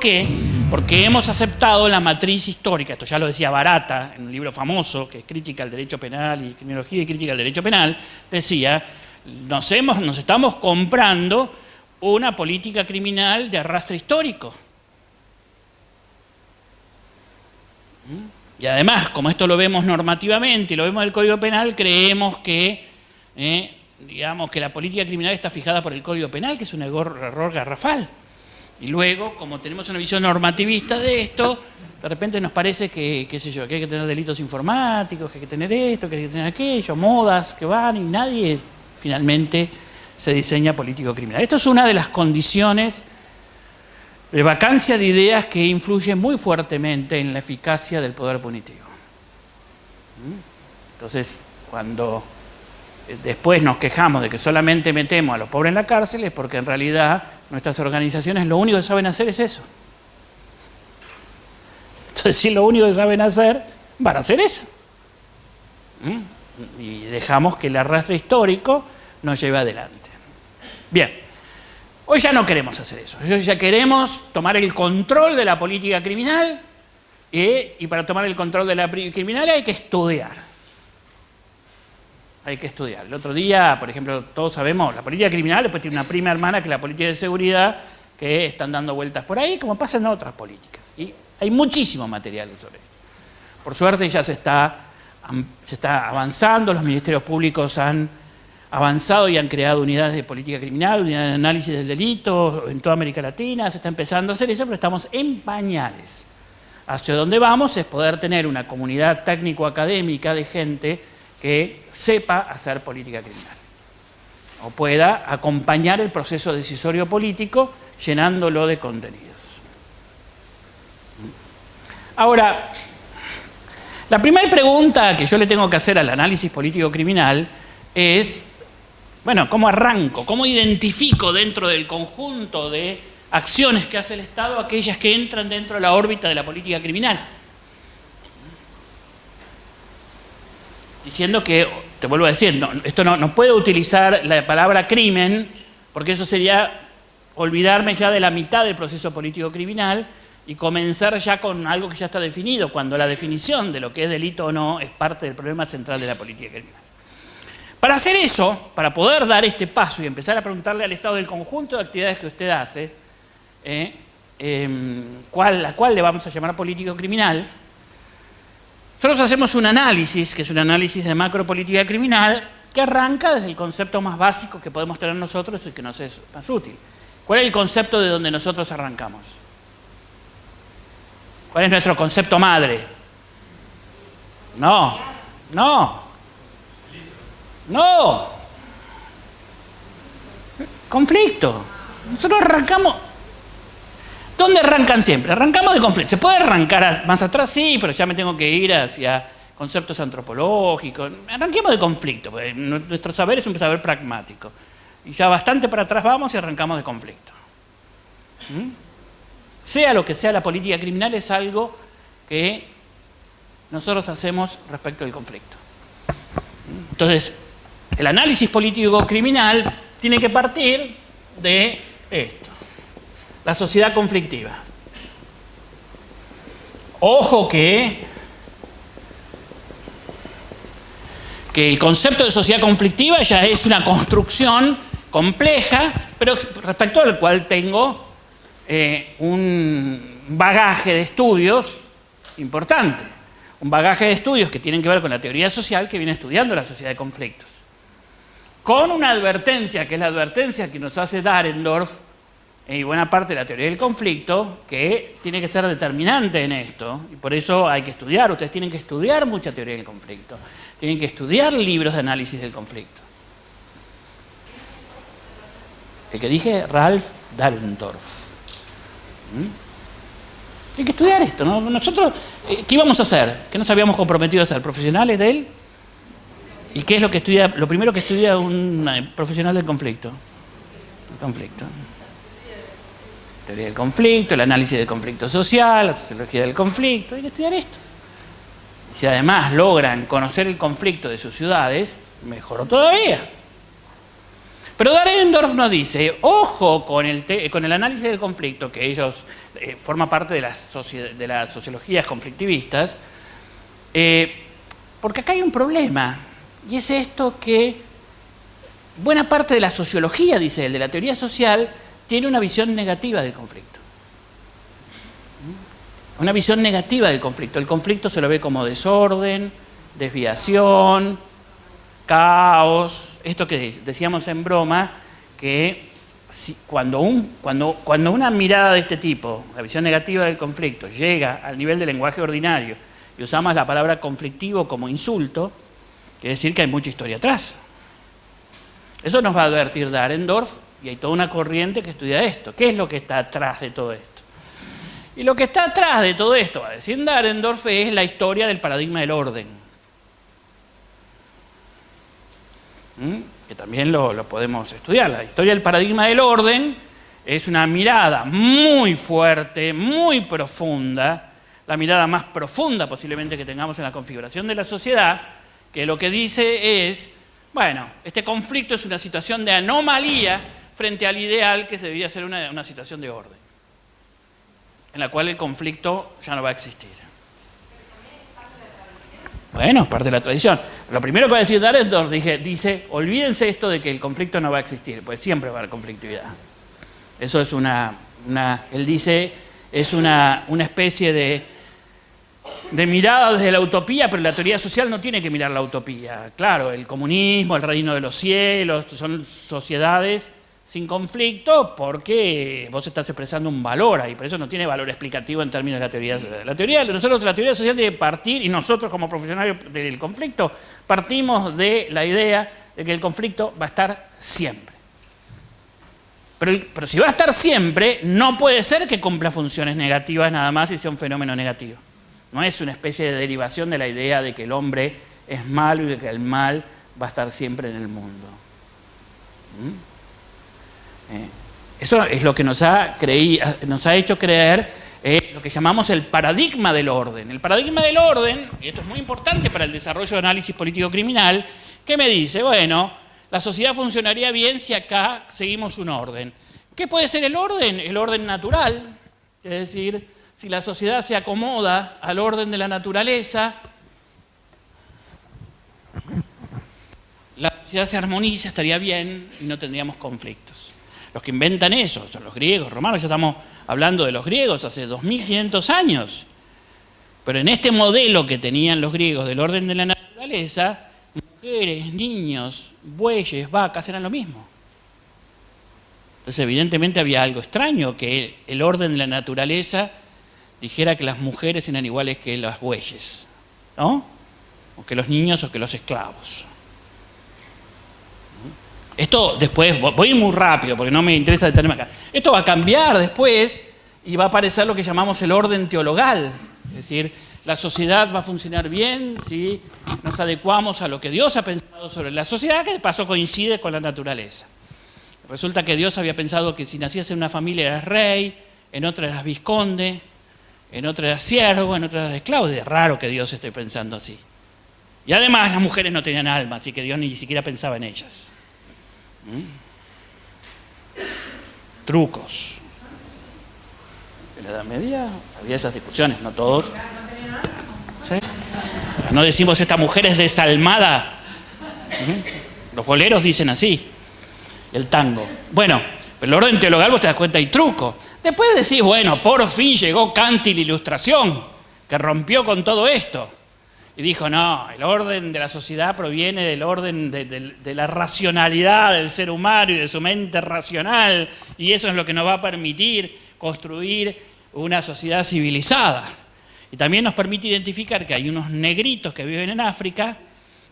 qué? Porque hemos aceptado la matriz histórica, esto ya lo decía Barata en un libro famoso, que es Crítica al Derecho Penal y Criminología y Crítica al Derecho Penal, decía, nos estamos comprando una política criminal de arrastre histórico. Y además, como esto lo vemos normativamente y lo vemos en el Código Penal, creemos que, digamos, que la política criminal está fijada por el Código Penal, que es un error garrafal. Y luego, como tenemos una visión normativista de esto, de repente nos parece que, qué sé yo, que hay que tener delitos informáticos, que hay que tener esto, que hay que tener aquello, modas que van, y nadie finalmente se diseña político criminal. Esto es una de las condiciones de vacancia de ideas que influyen muy fuertemente en la eficacia del poder punitivo. Entonces, cuando después nos quejamos de que solamente metemos a los pobres en la cárcel, es porque en realidad nuestras organizaciones lo único que saben hacer es eso. Entonces, si lo único que saben hacer, van a hacer eso. Y dejamos que el arrastre histórico nos lleve adelante. Bien, hoy ya no queremos hacer eso. Hoy ya queremos tomar el control de la política criminal y para tomar el control de la política criminal hay que estudiar. Hay que estudiar. El otro día, por ejemplo, todos sabemos, la política criminal después tiene una prima hermana que es la política de seguridad, que están dando vueltas por ahí, como pasa en otras políticas. Y hay muchísimo material sobre esto. Por suerte ya se está avanzando, los ministerios públicos han avanzado y han creado unidades de política criminal, unidades de análisis del delito en toda América Latina, se está empezando a hacer eso, pero estamos en pañales. Hacia donde vamos es poder tener una comunidad técnico-académica de gente que sepa hacer política criminal o pueda acompañar el proceso decisorio político llenándolo de contenidos. Ahora, la primera pregunta que yo le tengo que hacer al análisis político criminal es, bueno, ¿cómo arranco? ¿Cómo identifico dentro del conjunto de acciones que hace el Estado aquellas que entran dentro de la órbita de la política criminal? Diciendo que, te vuelvo a decir, esto no puedo utilizar la palabra crimen, porque eso sería olvidarme ya de la mitad del proceso político criminal y comenzar ya con algo que ya está definido, cuando la definición de lo que es delito o no es parte del problema central de la política criminal. Para hacer eso, para poder dar este paso y empezar a preguntarle al Estado del conjunto de actividades que usted hace, la cual le vamos a llamar político criminal, nosotros hacemos un análisis, que es un análisis de macropolítica criminal, que arranca desde el concepto más básico que podemos tener nosotros y que nos es más útil. ¿Cuál es el concepto de donde nosotros arrancamos? ¿Cuál es nuestro concepto madre? No. Conflicto. Nosotros arrancamos. ¿Dónde arrancan siempre? Arrancamos de conflicto. ¿Se puede arrancar más atrás? Sí, pero ya me tengo que ir hacia conceptos antropológicos. Arranquemos de conflicto, porque nuestro saber es un saber pragmático. Y ya bastante para atrás vamos y arrancamos de conflicto. Sea lo que sea la política criminal, es algo que nosotros hacemos respecto del conflicto. Entonces, el análisis político criminal tiene que partir de esto. La sociedad conflictiva. Ojo que el concepto de sociedad conflictiva ya es una construcción compleja, pero respecto al cual tengo un bagaje de estudios importante. Un bagaje de estudios que tienen que ver con la teoría social que viene estudiando la sociedad de conflictos. Con una advertencia, que es la advertencia que nos hace Dahrendorf, y buena parte de la teoría del conflicto, que tiene que ser determinante en esto, y por eso hay que estudiar, ustedes tienen que estudiar mucha teoría del conflicto, tienen que estudiar libros de análisis del conflicto. El que dije, Ralph Dahrendorf. Hay que estudiar esto, ¿no? Nosotros, ¿qué íbamos a hacer? ¿Qué nos habíamos comprometido a hacer? ¿Profesionales de él? ¿Y qué es lo que estudia, lo primero que estudia un profesional del conflicto? El conflicto. Teoría del conflicto, el análisis del conflicto social, la sociología del conflicto, hay que estudiar esto. Y si además logran conocer el conflicto de sus ciudades, mejor todavía. Pero Dahrendorf nos dice, ojo con el análisis del conflicto, que ellos forma parte de las sociologías conflictivistas, porque acá hay un problema, y es esto que buena parte de la sociología, dice él, de la teoría social, tiene una visión negativa del conflicto. Una visión negativa del conflicto. El conflicto se lo ve como desorden, desviación, caos. Esto que decíamos en broma, que cuando una mirada de este tipo, la visión negativa del conflicto, llega al nivel del lenguaje ordinario y usamos la palabra conflictivo como insulto, quiere decir que hay mucha historia atrás. Eso nos va a advertir Dahrendorf, y hay toda una corriente que estudia esto. ¿Qué es lo que está atrás de todo esto? Y lo que está atrás de todo esto, va a decir Dahrendorf, es la historia del paradigma del orden. Que también lo podemos estudiar. La historia del paradigma del orden es una mirada muy fuerte, muy profunda, la mirada más profunda posiblemente que tengamos en la configuración de la sociedad, que lo que dice es, bueno, este conflicto es una situación de anomalía frente al ideal que debería ser una situación de orden, en la cual el conflicto ya no va a existir. Bueno, es parte de la tradición. Lo primero que va a decir Dahrendorf dice, olvídense esto de que el conflicto no va a existir, pues siempre va a haber conflictividad. Eso es él dice, es una especie de mirada desde la utopía, pero la teoría social no tiene que mirar la utopía. Claro, el comunismo, el reino de los cielos, son sociedades sin conflicto porque vos estás expresando un valor ahí, por eso no tiene valor explicativo en términos de la teoría social. La teoría social debe partir, y nosotros como profesionales del conflicto partimos de la idea de que el conflicto va a estar siempre. Pero si va a estar siempre, no puede ser que cumpla funciones negativas nada más y sea un fenómeno negativo. No es una especie de derivación de la idea de que el hombre es malo y de que el mal va a estar siempre en el mundo. Eso es lo que nos ha hecho creer lo que llamamos el paradigma del orden. El paradigma del orden, y esto es muy importante para el desarrollo de análisis político-criminal, que me dice, bueno, la sociedad funcionaría bien si acá seguimos un orden. ¿Qué puede ser el orden? El orden natural, es decir, si la sociedad se acomoda al orden de la naturaleza, la sociedad se armoniza, estaría bien y no tendríamos conflictos. Los que inventan eso son los griegos, romanos, ya estamos hablando de los griegos hace 2500 años. Pero en este modelo que tenían los griegos del orden de la naturaleza, mujeres, niños, bueyes, vacas eran lo mismo. Entonces evidentemente había algo extraño, que el orden de la naturaleza dijera que las mujeres eran iguales que los bueyes, ¿no? O que los niños o que los esclavos. Esto después, voy a ir muy rápido porque no me interesa detenerme acá. Esto va a cambiar después y va a aparecer lo que llamamos el orden teologal. Es decir, la sociedad va a funcionar bien si nos adecuamos a lo que Dios ha pensado sobre la sociedad, que de paso coincide con la naturaleza. Resulta que Dios había pensado que si nacías en una familia eras rey, en otra eras vizconde, en otra eras siervo, en otra eras esclavo. Es raro que Dios esté pensando así. Y además las mujeres no tenían alma, así que Dios ni siquiera pensaba en ellas. Trucos. En la Edad Media había esas discusiones, no todos. ¿Sí? No decimos esta mujer es desalmada. Los boleros dicen así. El tango. Bueno, pero el orden teologal vos te das cuenta hay truco. Después decís, bueno, por fin llegó Kant y la Ilustración, que rompió con todo esto. Y dijo, no, el orden de la sociedad proviene del orden de la racionalidad del ser humano y de su mente racional, y eso es lo que nos va a permitir construir una sociedad civilizada. Y también nos permite identificar que hay unos negritos que viven en África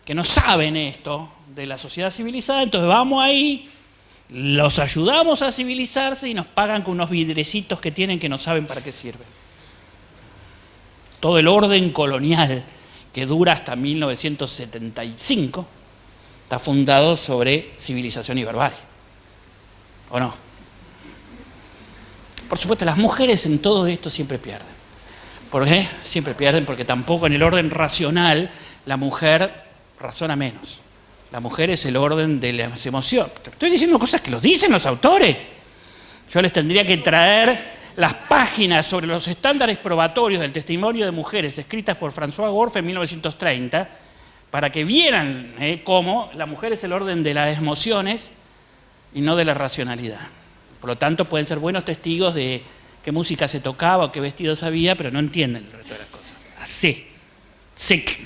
que no saben esto de la sociedad civilizada, entonces vamos ahí, los ayudamos a civilizarse y nos pagan con unos vidrecitos que tienen que no saben para qué sirven. Todo el orden colonial que dura hasta 1975, está fundado sobre civilización y barbarie. ¿O no? Por supuesto, las mujeres en todo esto siempre pierden. ¿Por qué? Siempre pierden porque tampoco en el orden racional la mujer razona menos. la mujer es el orden de las emociones. Estoy diciendo cosas que los dicen los autores. Yo les tendría que traer las páginas sobre los estándares probatorios del testimonio de mujeres escritas por François Worf en 1930 para que vieran cómo la mujer es el orden de las emociones y no de la racionalidad. Por lo tanto, pueden ser buenos testigos de qué música se tocaba o qué vestidos había, pero no entienden el resto de las cosas. Así. Sick.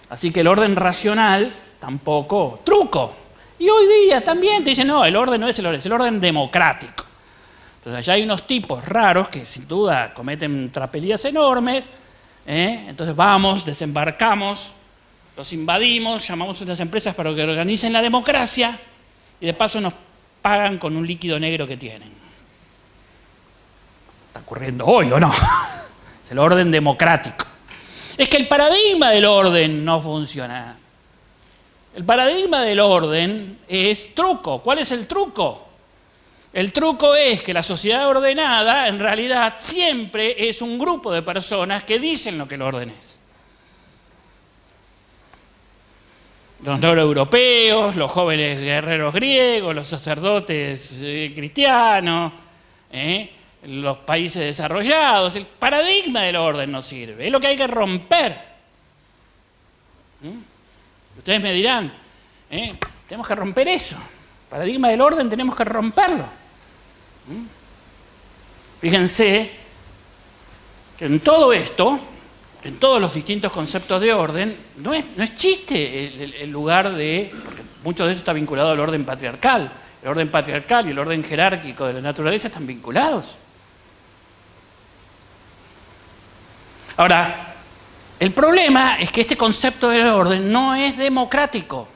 Así que el orden racional tampoco, truco. Y hoy día también te dicen, no, el orden no es el orden, es el orden democrático. Entonces allá hay unos tipos raros que sin duda cometen tropelías enormes, entonces vamos, desembarcamos, los invadimos, llamamos a unas empresas para que organicen la democracia y de paso nos pagan con un líquido negro que tienen. ¿Está ocurriendo hoy o no? Es el orden democrático. Es que el paradigma del orden no funciona. El paradigma del orden es truco. ¿Cuál es el truco? El truco es que la sociedad ordenada en realidad siempre es un grupo de personas que dicen lo que el orden es. Los europeos, los jóvenes guerreros griegos, los sacerdotes cristianos, los países desarrollados. El paradigma del orden no sirve, es lo que hay que romper. Ustedes me dirán, tenemos que romper eso. El paradigma del orden tenemos que romperlo. Fíjense que en todo esto, en todos los distintos conceptos de orden, no es chiste el lugar de, porque mucho de eso está vinculado al orden patriarcal. El orden patriarcal y el orden jerárquico de la naturaleza están vinculados. Ahora, el problema es que este concepto del orden no es democrático,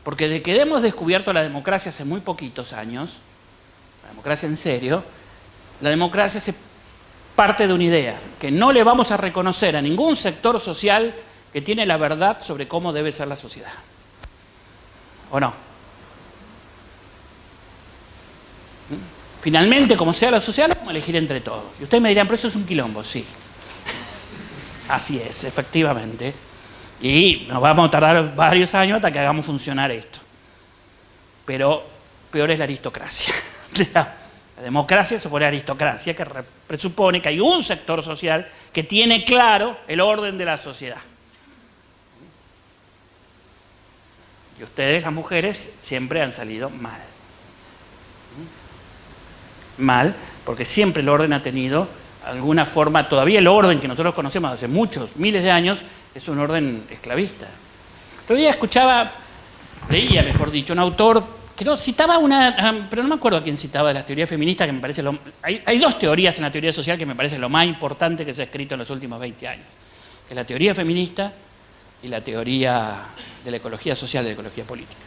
porque de que hemos descubierto la democracia hace muy poquitos años, la democracia en serio, la democracia se parte de una idea, que no le vamos a reconocer a ningún sector social que tiene la verdad sobre cómo debe ser la sociedad. ¿O no? Finalmente, como sea la sociedad, vamos a elegir entre todos. Y ustedes me dirán, pero eso es un quilombo, sí. Así es, efectivamente. Y nos vamos a tardar varios años hasta que hagamos funcionar esto. Pero peor es la aristocracia. La democracia supone aristocracia, que presupone que hay un sector social que tiene claro el orden de la sociedad. Y ustedes, las mujeres, siempre han salido mal. Mal, porque siempre el orden ha tenido alguna forma, todavía el orden que nosotros conocemos hace muchos, miles de años, es un orden esclavista. Todavía leía, mejor dicho, un autor que no citaba pero no me acuerdo a quién citaba de las teorías feministas, que me parece hay dos teorías en la teoría social que me parece lo más importante que se ha escrito en los últimos 20 años, que es la teoría feminista y la teoría de la ecología social, de la ecología política.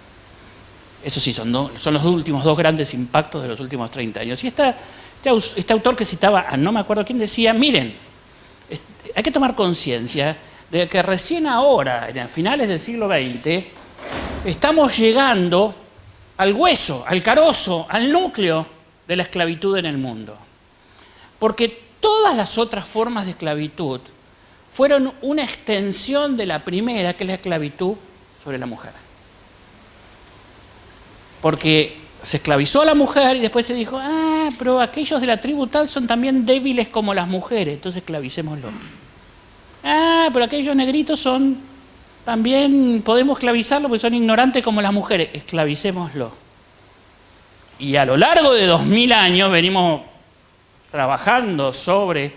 Eso sí, son los últimos dos grandes impactos de los últimos 30 años. Y este autor que citaba, no me acuerdo quién, decía, miren, hay que tomar conciencia de que recién ahora, en finales del siglo XX, estamos llegando al hueso, al carozo, al núcleo de la esclavitud en el mundo. Porque todas las otras formas de esclavitud fueron una extensión de la primera, que es la esclavitud sobre la mujer. Porque se esclavizó a la mujer y después se dijo, pero aquellos de la tribu tal son también débiles como las mujeres, entonces esclavicémoslos. Pero aquellos negritos también podemos esclavizarlos porque son ignorantes como las mujeres, esclavicémoslos. Y a lo largo de 2000 años venimos trabajando sobre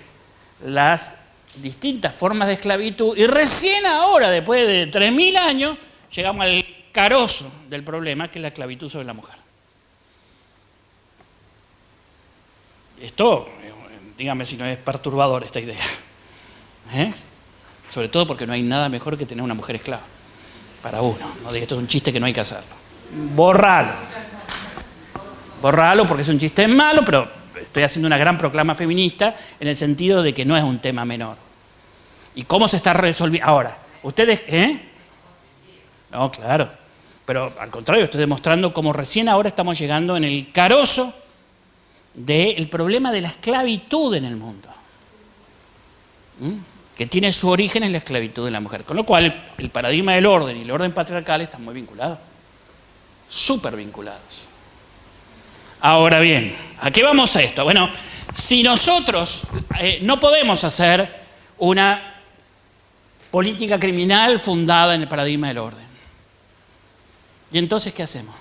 las distintas formas de esclavitud y recién ahora, después de 3000 años, llegamos al carozo del problema, que es la esclavitud sobre la mujer. Esto, dígame si no es perturbador esta idea. Sobre todo porque no hay nada mejor que tener una mujer esclava. Para uno. No diga, esto es un chiste que no hay que hacerlo. Borralo. Borralo porque es un chiste malo, pero estoy haciendo una gran proclama feminista en el sentido de que no es un tema menor. ¿Y cómo se está resolviendo? Ahora, ustedes... No, claro. Pero al contrario, estoy demostrando cómo recién ahora estamos llegando en el carozo del problema de la esclavitud en el mundo. que tiene su origen en la esclavitud de la mujer. Con lo cual, el paradigma del orden y el orden patriarcal están muy vinculados, súper vinculados. Ahora bien, ¿a qué vamos a esto? Bueno, si nosotros no podemos hacer una política criminal fundada en el paradigma del orden, ¿y entonces qué hacemos?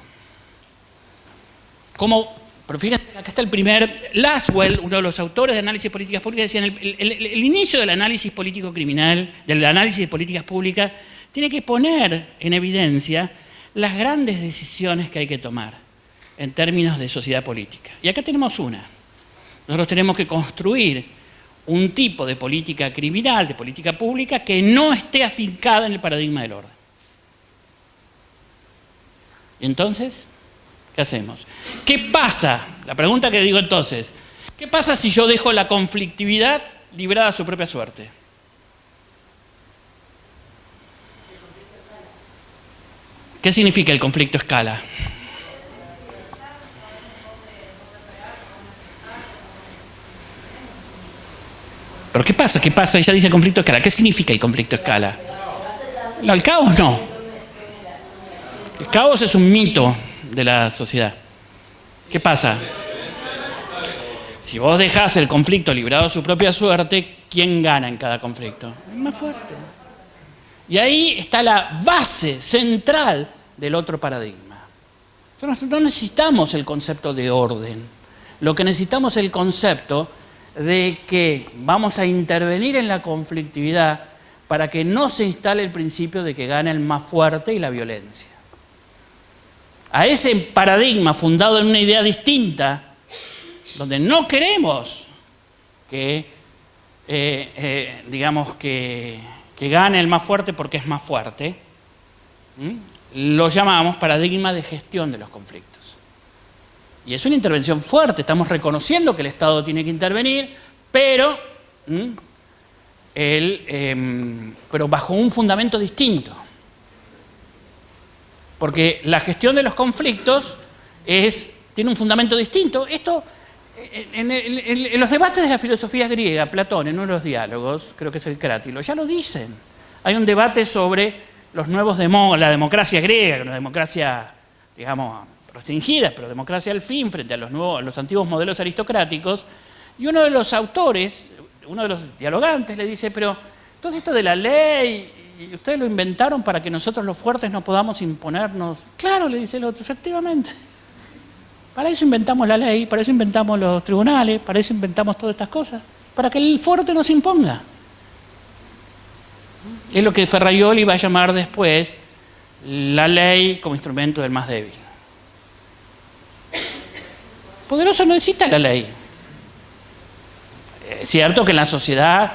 ¿Cómo? Pero fíjate, acá está el primer, Laswell, uno de los autores de análisis de políticas públicas, decía, el inicio del análisis político-criminal, del análisis de políticas públicas, tiene que poner en evidencia las grandes decisiones que hay que tomar en términos de sociedad política. Y acá tenemos una. Nosotros tenemos que construir un tipo de política criminal, de política pública, que no esté afincada en el paradigma del orden. ¿Y entonces qué hacemos? ¿Qué pasa? La pregunta que digo entonces, ¿qué pasa si yo dejo la conflictividad librada a su propia suerte? ¿Qué significa el conflicto escala? ¿Pero qué pasa? ¿Qué pasa? Ella dice conflicto escala. ¿Qué significa el conflicto escala? No, el caos no. El caos es un mito de la sociedad. ¿Qué pasa? Si vos dejás el conflicto librado a su propia suerte, ¿quién gana en cada conflicto? El más fuerte. Y ahí está la base central del otro paradigma. Nosotros no necesitamos el concepto de orden. Lo que necesitamos es el concepto de que vamos a intervenir en la conflictividad para que no se instale el principio de que gane el más fuerte y la violencia. A ese paradigma fundado en una idea distinta, donde no queremos que, digamos, que gane el más fuerte porque es más fuerte, lo llamamos paradigma de gestión de los conflictos. Y es una intervención fuerte, estamos reconociendo que el Estado tiene que intervenir, pero bajo un fundamento distinto. Porque la gestión de los conflictos tiene un fundamento distinto. Esto, en los debates de la filosofía griega, Platón, en uno de los diálogos, creo que es el Crátilo, ya lo dicen. Hay un debate sobre los nuevos la democracia griega, una democracia, digamos, restringida, pero democracia al fin, frente a los antiguos modelos aristocráticos. Y uno de los autores, uno de los dialogantes, le dice, pero todo esto de la ley, y ustedes lo inventaron para que nosotros los fuertes no podamos imponernos. Claro, le dice el otro, efectivamente. Para eso inventamos la ley, para eso inventamos los tribunales, para eso inventamos todas estas cosas, para que el fuerte nos imponga. Es lo que Ferraioli va a llamar después la ley como instrumento del más débil. Poderoso no necesita la ley. Es cierto que en la sociedad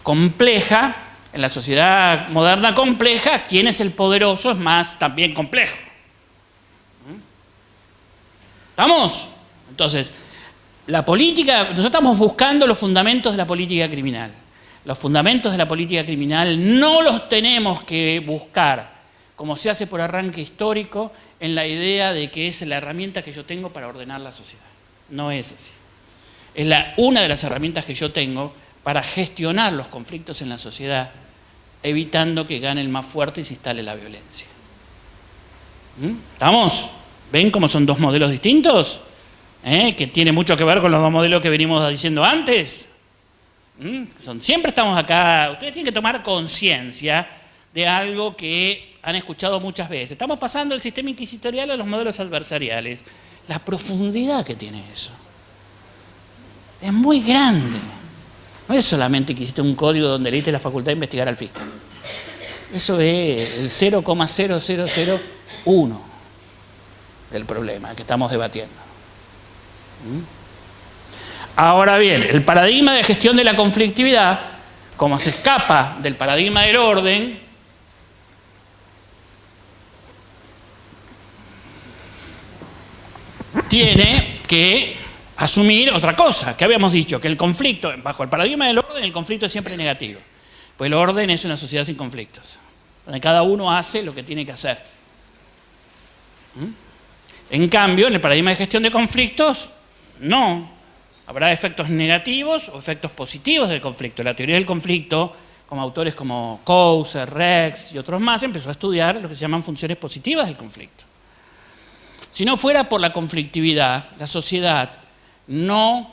compleja, en la sociedad moderna compleja, quien es el poderoso es más también complejo. ¿Estamos? Entonces, la política, nosotros estamos buscando los fundamentos de la política criminal. Los fundamentos de la política criminal no los tenemos que buscar, como se hace por arranque histórico, en la idea de que es la herramienta que yo tengo para ordenar la sociedad. No es así. Es una de las herramientas que yo tengo para gestionar los conflictos en la sociedad, evitando que gane el más fuerte y se instale la violencia. ¿Estamos? ¿Ven cómo son dos modelos distintos? Que tiene mucho que ver con los dos modelos que venimos diciendo antes. Siempre estamos acá. Ustedes tienen que tomar conciencia de algo que han escuchado muchas veces. Estamos pasando del sistema inquisitorial a los modelos adversariales. La profundidad que tiene eso es muy grande. No es solamente que hiciste un código donde leíste la facultad de investigar al fisco. Eso es el 0,0001 del problema que estamos debatiendo. Ahora bien, el paradigma de gestión de la conflictividad, como se escapa del paradigma del orden, tiene que asumir otra cosa, que habíamos dicho, que el conflicto, bajo el paradigma del orden, el conflicto es siempre negativo. Pues el orden es una sociedad sin conflictos, donde cada uno hace lo que tiene que hacer. En cambio, en el paradigma de gestión de conflictos, no. Habrá efectos negativos o efectos positivos del conflicto. La teoría del conflicto como autores como Couser, Rex y otros más, empezó a estudiar lo que se llaman funciones positivas del conflicto. Si no fuera por la conflictividad, la sociedad no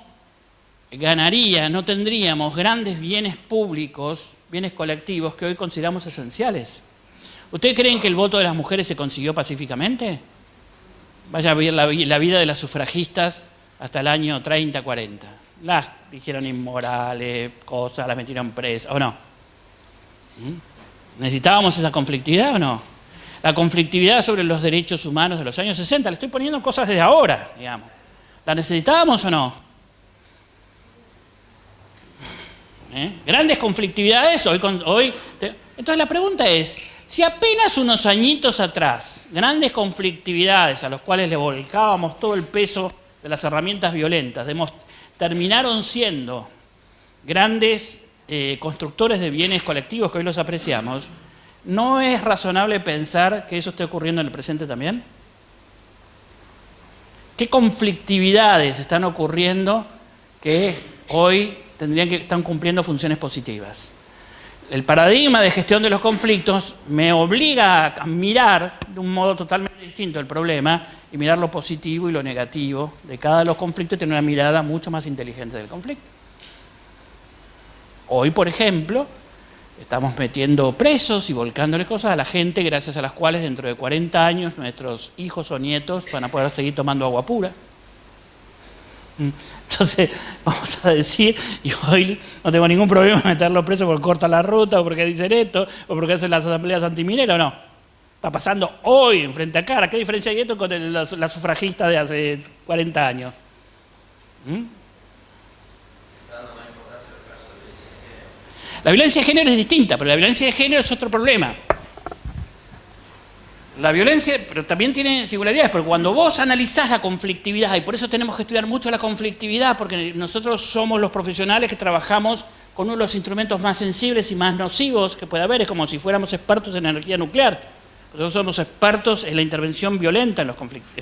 ganaría, no tendríamos grandes bienes públicos, bienes colectivos que hoy consideramos esenciales. ¿Ustedes creen que el voto de las mujeres se consiguió pacíficamente? Vaya a ver la vida de las sufragistas hasta el año 30, 40. Las dijeron inmorales, cosas, las metieron presas, ¿o no? ¿Necesitábamos esa conflictividad o no? La conflictividad sobre los derechos humanos de los años 60, le estoy poniendo cosas desde ahora, digamos. ¿La necesitábamos o no? Grandes conflictividades hoy. Entonces la pregunta es, si apenas unos añitos atrás, grandes conflictividades a los cuales le volcábamos todo el peso de las herramientas violentas, terminaron siendo grandes constructores de bienes colectivos que hoy los apreciamos, ¿no es razonable pensar que eso esté ocurriendo en el presente también? ¿Qué conflictividades están ocurriendo que hoy están cumpliendo funciones positivas? El paradigma de gestión de los conflictos me obliga a mirar de un modo totalmente distinto el problema y mirar lo positivo y lo negativo de cada de los conflictos y tener una mirada mucho más inteligente del conflicto. Hoy, por ejemplo, estamos metiendo presos y volcándole cosas a la gente gracias a las cuales dentro de 40 años nuestros hijos o nietos van a poder seguir tomando agua pura. Entonces, vamos a decir, y hoy no tengo ningún problema en meterlos presos porque cortan la ruta o porque dicen esto o porque hacen las asambleas antimineras, ¿o no? Está pasando hoy en frente a cara. ¿Qué diferencia hay esto con la sufragista de hace 40 años? La violencia de género es distinta, pero la violencia de género es otro problema. La violencia, pero también tiene singularidades, porque cuando vos analizás la conflictividad, y por eso tenemos que estudiar mucho la conflictividad, porque nosotros somos los profesionales que trabajamos con uno de los instrumentos más sensibles y más nocivos que puede haber, es como si fuéramos expertos en energía nuclear. Nosotros somos expertos en la intervención violenta en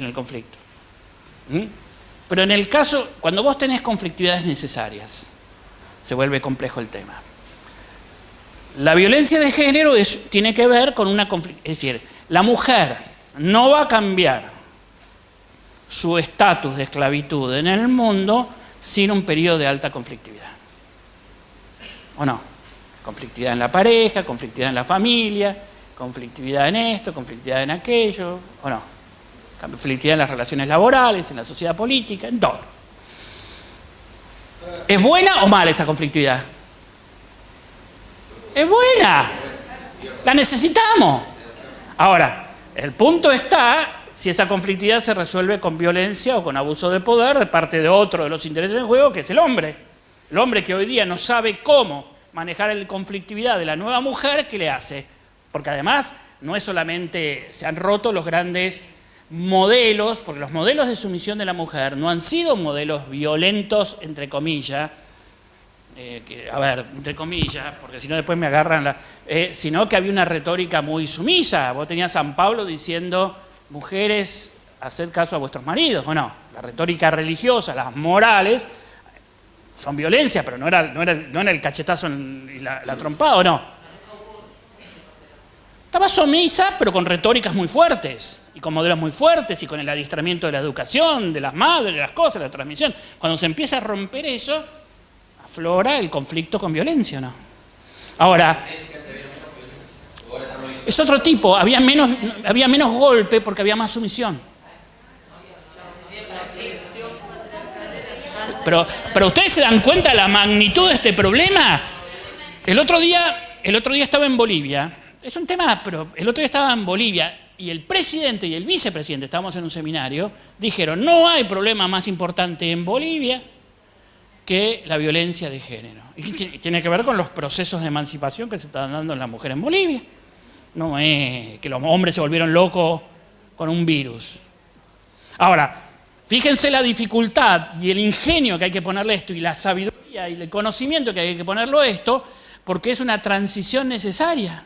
el conflicto. Pero en el caso, cuando vos tenés conflictividades necesarias, se vuelve complejo el tema. La violencia de género tiene que ver con una conflictividad, es decir, la mujer no va a cambiar su estatus de esclavitud en el mundo sin un periodo de alta conflictividad. ¿O no? Conflictividad en la pareja, conflictividad en la familia, conflictividad en esto, conflictividad en aquello, ¿o no? Conflictividad en las relaciones laborales, en la sociedad política, en todo. ¿Es buena o mala esa conflictividad? Es buena. La necesitamos. Ahora, el punto está si esa conflictividad se resuelve con violencia o con abuso de poder de parte de otro de los intereses en juego, que es el hombre. El hombre que hoy día no sabe cómo manejar la conflictividad de la nueva mujer, ¿qué le hace? Porque además no es solamente, se han roto los grandes modelos, porque los modelos de sumisión de la mujer no han sido modelos violentos, entre comillas, entre comillas, porque si no después me agarran sino que había una retórica muy sumisa. Vos tenías a San Pablo diciendo, mujeres, haced caso a vuestros maridos, ¿o no? La retórica religiosa, las morales, son violencia, pero no era el cachetazo y la trompada, ¿o no? Estaba sumisa, pero con retóricas muy fuertes, y con modelos muy fuertes, y con el adiestramiento de la educación, de las madres, de las cosas, de la transmisión. Cuando se empieza a romper eso, aflora el conflicto con violencia, ¿no? Ahora, es otro tipo, había menos golpe porque había más sumisión. Pero ustedes se dan cuenta de la magnitud de este problema. El otro día estaba en Bolivia, es un tema, pero el otro día estaba en Bolivia y el presidente y el vicepresidente, estábamos en un seminario, dijeron, no hay problema más importante en Bolivia que la violencia de género. Y tiene que ver con los procesos de emancipación que se están dando en las mujeres en Bolivia. No es que los hombres se volvieron locos con un virus. Ahora, fíjense la dificultad y el ingenio que hay que ponerle esto, y la sabiduría y el conocimiento que hay que ponerlo esto, porque es una transición necesaria.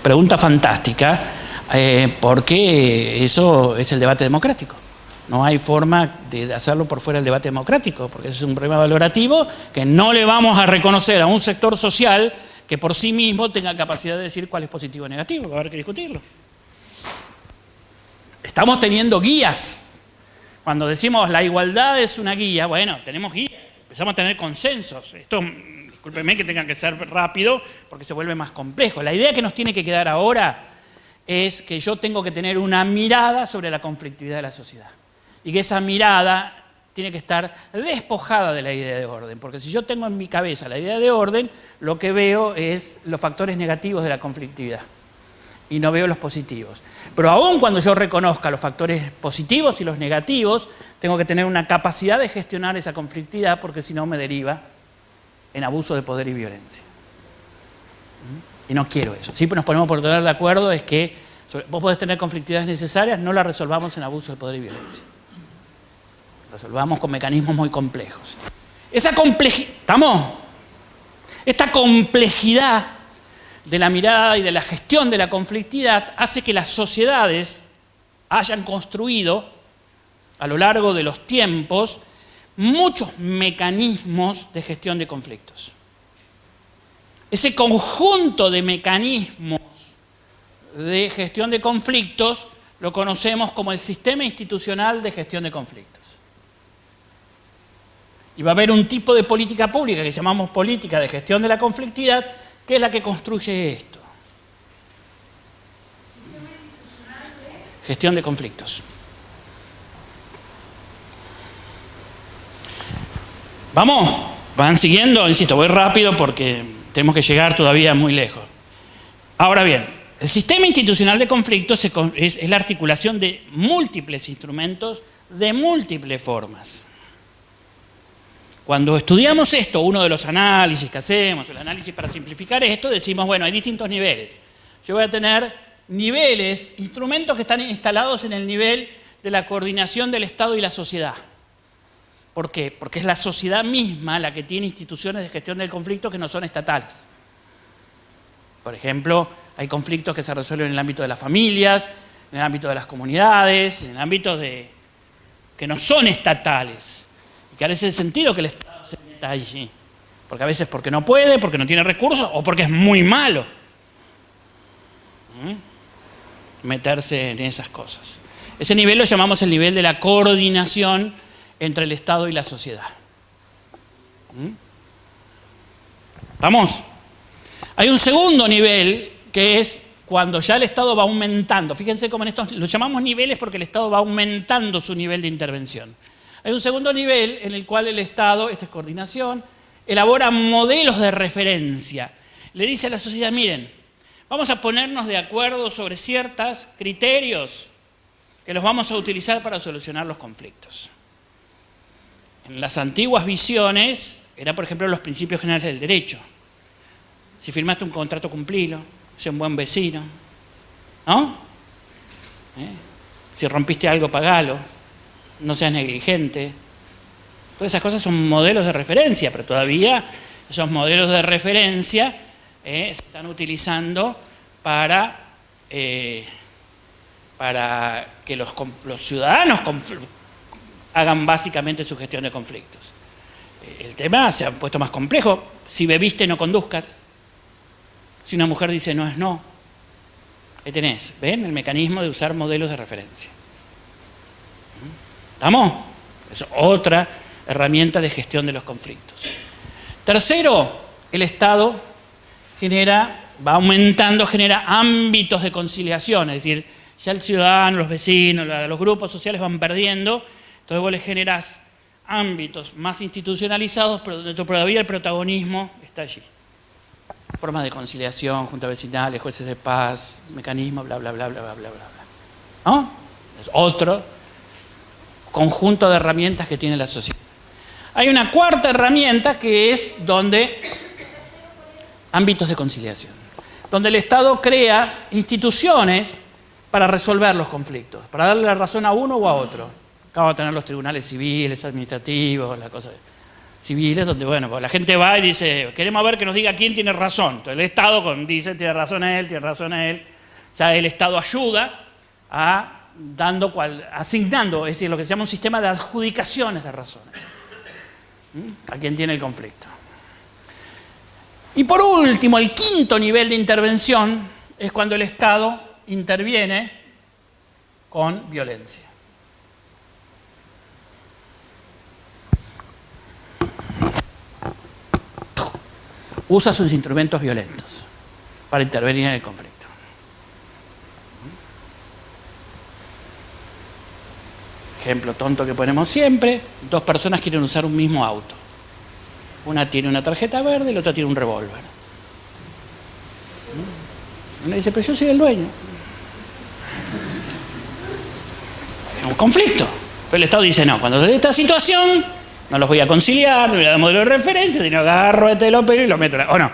Pregunta fantástica. porque eso es el debate democrático. No hay forma de hacerlo por fuera del debate democrático, porque eso es un problema valorativo que no le vamos a reconocer a un sector social que por sí mismo tenga capacidad de decir cuál es positivo o negativo. Va a haber que discutirlo. Estamos teniendo guías. Cuando decimos la igualdad es una guía, bueno, tenemos guías. Empezamos a tener consensos. Esto, discúlpenme que tenga que ser rápido porque se vuelve más complejo. La idea que nos tiene que quedar ahora es que yo tengo que tener una mirada sobre la conflictividad de la sociedad. Y que esa mirada tiene que estar despojada de la idea de orden. Porque si yo tengo en mi cabeza la idea de orden, lo que veo es los factores negativos de la conflictividad. Y no veo los positivos. Pero aún cuando yo reconozca los factores positivos y los negativos, tengo que tener una capacidad de gestionar esa conflictividad porque si no me deriva en abuso de poder y violencia. Y no quiero eso. Si nos ponemos por tener de acuerdo es que vos podés tener conflictividades necesarias, no las resolvamos en abuso de poder y violencia. Resolvamos con mecanismos muy complejos. Esta complejidad de la mirada y de la gestión de la conflictividad hace que las sociedades hayan construido a lo largo de los tiempos muchos mecanismos de gestión de conflictos. Ese conjunto de mecanismos de gestión de conflictos lo conocemos como el sistema institucional de gestión de conflictos. Y va a haber un tipo de política pública que llamamos política de gestión de la conflictividad, que es la que construye esto. Gestión de conflictos. ¿Vamos? ¿Van siguiendo? Insisto, voy rápido porque tenemos que llegar todavía muy lejos. Ahora bien, el sistema institucional de conflictos es la articulación de múltiples instrumentos de múltiples formas. Cuando estudiamos esto, uno de los análisis que hacemos, el análisis para simplificar esto, decimos, bueno, hay distintos niveles. Yo voy a tener niveles, instrumentos que están instalados en el nivel de la coordinación del Estado y la sociedad. ¿Por qué? Porque es la sociedad misma la que tiene instituciones de gestión del conflicto que no son estatales. Por ejemplo, hay conflictos que se resuelven en el ámbito de las familias, en el ámbito de las comunidades, en el ámbito que no son estatales. Que a veces es el sentido que el Estado se meta allí. Porque a veces porque no puede, porque no tiene recursos o porque es muy malo meterse en esas cosas. Ese nivel lo llamamos el nivel de la coordinación entre el Estado y la sociedad. ¿Vamos? Hay un segundo nivel que es cuando ya el Estado va aumentando. Fíjense cómo en estos lo llamamos niveles porque el Estado va aumentando su nivel de intervención. Hay un segundo nivel en el cual el Estado, esta es coordinación, elabora modelos de referencia. Le dice a la sociedad, miren, vamos a ponernos de acuerdo sobre ciertos criterios que los vamos a utilizar para solucionar los conflictos. En las antiguas visiones, eran por ejemplo los principios generales del derecho. Si firmaste un contrato, cumplilo, sé un buen vecino, ¿no? Si rompiste algo, pagalo. No seas negligente. Todas esas cosas son modelos de referencia, pero todavía esos modelos de referencia se están utilizando para que los ciudadanos hagan básicamente su gestión de conflictos. El tema se ha puesto más complejo. Si bebiste, no conduzcas. Si una mujer dice no es no. Ahí tenés, ¿ven? El mecanismo de usar modelos de referencia. ¿Estamos? Es otra herramienta de gestión de los conflictos. Tercero, el Estado va aumentando, genera ámbitos de conciliación, es decir, ya el ciudadano, los vecinos, los grupos sociales van perdiendo, entonces vos le generás ámbitos más institucionalizados, pero donde todavía el protagonismo está allí. Formas de conciliación, juntas vecinales, jueces de paz, mecanismos, bla, bla, bla, bla, bla, bla, bla. ¿No? Es otro conjunto de herramientas que tiene la sociedad. Hay una cuarta herramienta que es donde ámbitos de conciliación, donde el Estado crea instituciones para resolver los conflictos, para darle la razón a uno o a otro. Acá vamos a tener los tribunales civiles, administrativos, las cosas civiles, donde bueno, pues la gente va y dice, queremos ver que nos diga quién tiene razón. Entonces el Estado dice, tiene razón él, Ya el Estado ayuda asignando, es decir, lo que se llama un sistema de adjudicaciones de razones a quien tiene el conflicto. Y por último, el quinto nivel de intervención es cuando el Estado interviene con violencia. Usa sus instrumentos violentos para intervenir en el conflicto. Ejemplo tonto que ponemos siempre: dos personas quieren usar un mismo auto. Una tiene una tarjeta verde y la otra tiene un revólver. Uno dice, pero yo soy el dueño. Es un conflicto. Pero el Estado dice, no, cuando se dé esta situación, no los voy a conciliar, no voy a dar modelo de referencia, sino que agarro este los pelos y lo meto. ¿O no?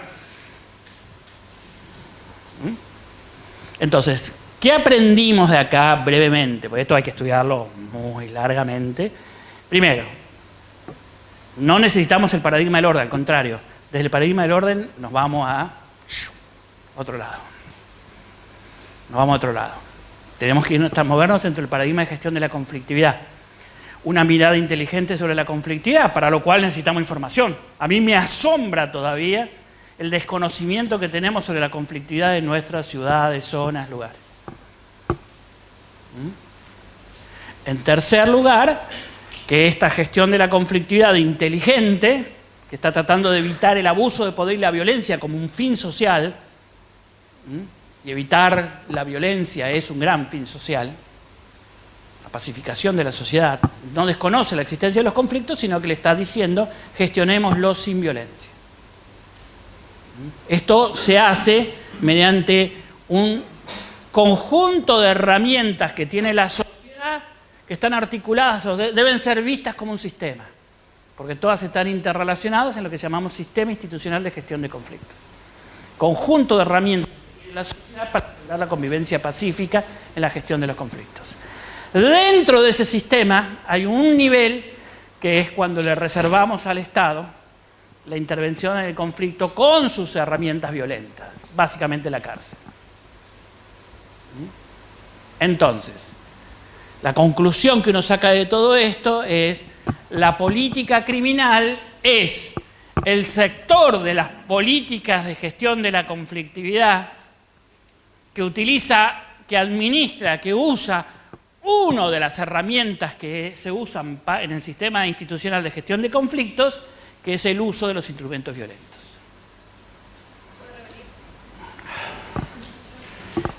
Entonces, ¿qué aprendimos de acá brevemente? Porque esto hay que estudiarlo muy largamente. Primero, no necesitamos el paradigma del orden, al contrario. Desde el paradigma del orden nos vamos a otro lado. Nos vamos a otro lado. Tenemos que movernos dentro del paradigma de gestión de la conflictividad. Una mirada inteligente sobre la conflictividad, para lo cual necesitamos información. A mí me asombra todavía el desconocimiento que tenemos sobre la conflictividad de nuestras ciudades, zonas, lugares. En tercer lugar, que esta gestión de la conflictividad inteligente, que está tratando de evitar el abuso de poder y la violencia como un fin social, y evitar la violencia es un gran fin social, la pacificación de la sociedad, no desconoce la existencia de los conflictos, sino que le está diciendo gestionémoslos sin violencia. Esto se hace mediante un conjunto de herramientas que tiene la sociedad, que están articuladas o deben ser vistas como un sistema, porque todas están interrelacionadas en lo que llamamos sistema institucional de gestión de conflictos. Conjunto de herramientas que tiene la sociedad para lograr la convivencia pacífica en la gestión de los conflictos. Dentro de ese sistema hay un nivel que es cuando le reservamos al Estado la intervención en el conflicto con sus herramientas violentas, básicamente la cárcel. Entonces, la conclusión que uno saca de todo esto es: la política criminal es el sector de las políticas de gestión de la conflictividad que utiliza, que administra, que usa una de las herramientas que se usan en el sistema institucional de gestión de conflictos, que es el uso de los instrumentos violentos.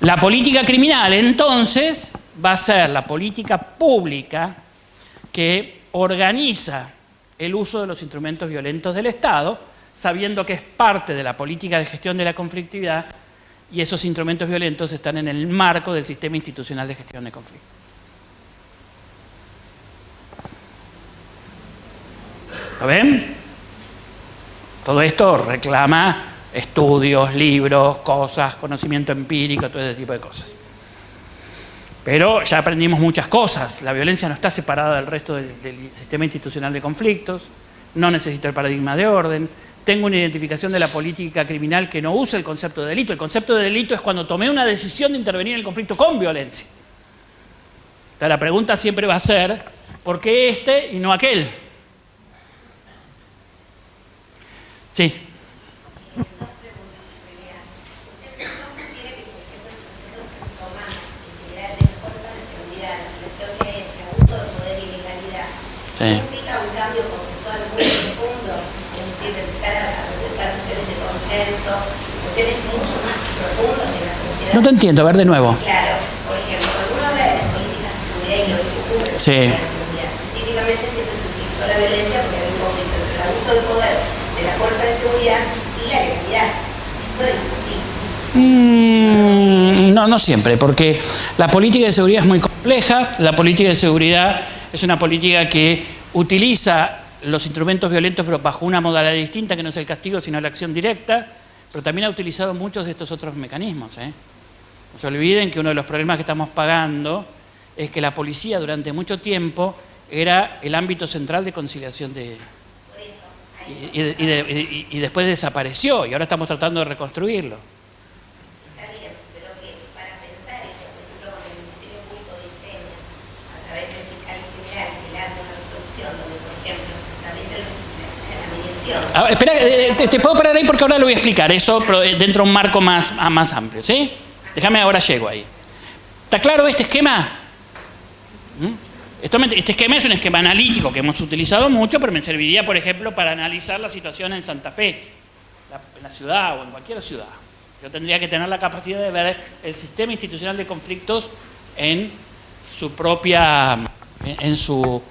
La política criminal, entonces, va a ser la política pública que organiza el uso de los instrumentos violentos del Estado, sabiendo que es parte de la política de gestión de la conflictividad, y esos instrumentos violentos están en el marco del sistema institucional de gestión de conflictos. ¿Lo ven? Todo esto reclama estudios, libros, cosas, conocimiento empírico, todo ese tipo de cosas. Pero ya aprendimos muchas cosas. La violencia no está separada del resto del sistema institucional de conflictos. No necesito el paradigma de orden. Tengo una identificación de la política criminal que no usa el concepto de delito. El concepto de delito es cuando tomé una decisión de intervenir en el conflicto con violencia. Entonces la pregunta siempre va a ser: ¿por qué este y no aquel? Sí. Sí. ¿Implica un cambio conceptual muy profundo? Es decir, empezar a pensar cuestiones de consenso, cuestiones mucho más profundas de la sociedad. No te entiendo, a ver de nuevo. Claro, por ejemplo, cuando uno habla de las políticas de seguridad y lo que ocurre en la seguridad, específicamente siempre se utilizó la violencia porque había un conflicto entre el abuso del poder de la fuerza de seguridad y la legalidad. Esto es así. No siempre, porque la política de seguridad es muy compleja. La política de seguridad es una política que utiliza los instrumentos violentos, pero bajo una modalidad distinta, que no es el castigo, sino la acción directa, pero también ha utilizado muchos de estos otros mecanismos. No se olviden que uno de los problemas que estamos pagando es que la policía durante mucho tiempo era el ámbito central de conciliación y después desapareció, y ahora estamos tratando de reconstruirlo. Está bien, pero que para pensar Espera, te puedo parar ahí porque ahora lo voy a explicar eso, pero dentro de un marco más amplio, ¿sí? Déjame, ahora llego ahí. ¿Está claro este esquema? Este esquema es un esquema analítico que hemos utilizado mucho, pero me serviría, por ejemplo, para analizar la situación en Santa Fe, en la ciudad o en cualquier ciudad. Yo tendría que tener la capacidad de ver el sistema institucional de conflictos en su propia, en su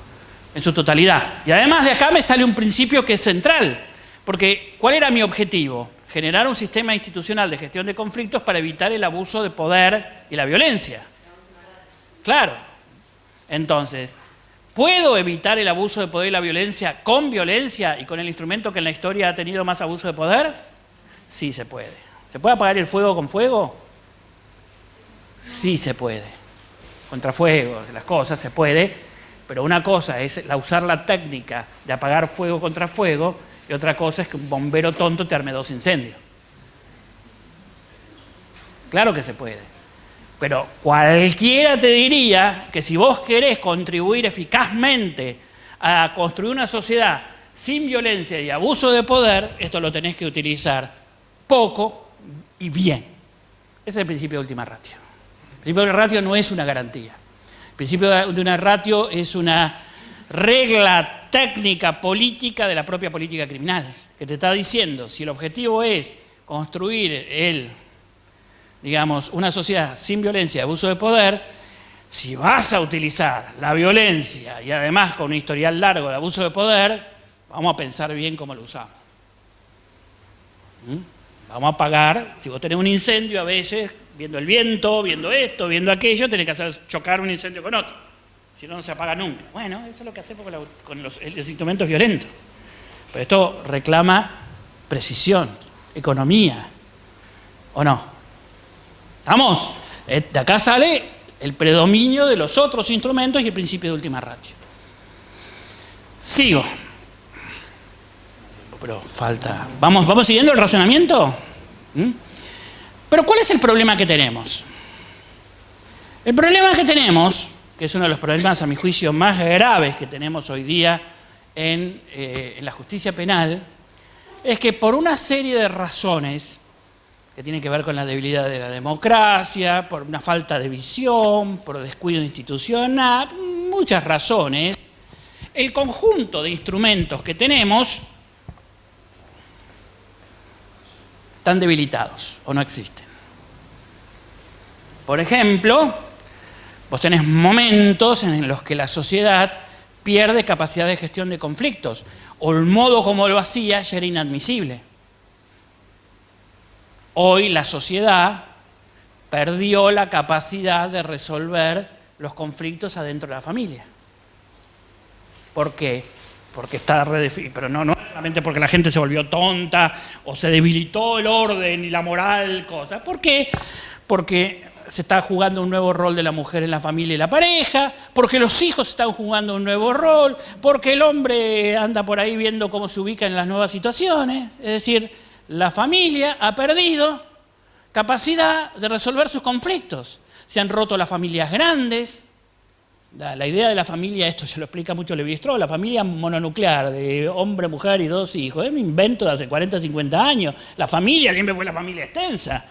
totalidad. Y además de acá me sale un principio que es central, porque ¿cuál era mi objetivo? Generar un sistema institucional de gestión de conflictos para evitar el abuso de poder y la violencia. Claro. Entonces, ¿puedo evitar el abuso de poder y la violencia con violencia y con el instrumento que en la historia ha tenido más abuso de poder? Sí se puede. ¿Se puede apagar el fuego con fuego? Sí se puede. Contra fuego, las cosas se puede, pero una cosa es usar la técnica de apagar fuego contra fuego y otra cosa es que un bombero tonto te arme 2 incendios. Claro que se puede. Pero cualquiera te diría que si vos querés contribuir eficazmente a construir una sociedad sin violencia y abuso de poder, esto lo tenés que utilizar poco y bien. Ese es el principio de última ratio. El principio de ratio no es una garantía. El principio de una ratio es una regla técnica política de la propia política criminal, que te está diciendo, si el objetivo es construir una sociedad sin violencia y abuso de poder, si vas a utilizar la violencia y además con un historial largo de abuso de poder, vamos a pensar bien cómo lo usamos. Vamos a apagar, si vos tenés un incendio a veces, viendo el viento, viendo esto, viendo aquello, tenés que hacer chocar un incendio con otro. Si no, no se apaga nunca. Bueno, eso es lo que hacemos con los instrumentos violentos. Pero esto reclama precisión, economía, ¿o no? ¿Vamos? De acá sale el predominio de los otros instrumentos y el principio de última ratio. Sigo. Pero falta... ¿Vamos siguiendo el razonamiento? Pero ¿cuál es el problema que tenemos? El problema que tenemos, que es uno de los problemas a mi juicio más graves que tenemos hoy día en la justicia penal, es que por una serie de razones que tienen que ver con la debilidad de la democracia, por una falta de visión, por descuido institucional, muchas razones, el conjunto de instrumentos que tenemos están debilitados o no existen. Por ejemplo, vos tenés momentos en los que la sociedad pierde capacidad de gestión de conflictos, o el modo como lo hacía ya era inadmisible. Hoy la sociedad perdió la capacidad de resolver los conflictos adentro de la familia. ¿Por qué? Porque está redefinido, pero no solamente porque la gente se volvió tonta o se debilitó el orden y la moral, cosas. ¿Por qué? Porque se está jugando un nuevo rol de la mujer en la familia y la pareja, porque los hijos están jugando un nuevo rol, porque el hombre anda por ahí viendo cómo se ubica en las nuevas situaciones. Es decir, la familia ha perdido capacidad de resolver sus conflictos. Se han roto las familias grandes. La idea de la familia, esto se lo explica mucho Levi-Strauss, la familia mononuclear de hombre, mujer y 2 hijos. Es un invento de hace 40, 50 años. La familia siempre fue la familia extensa.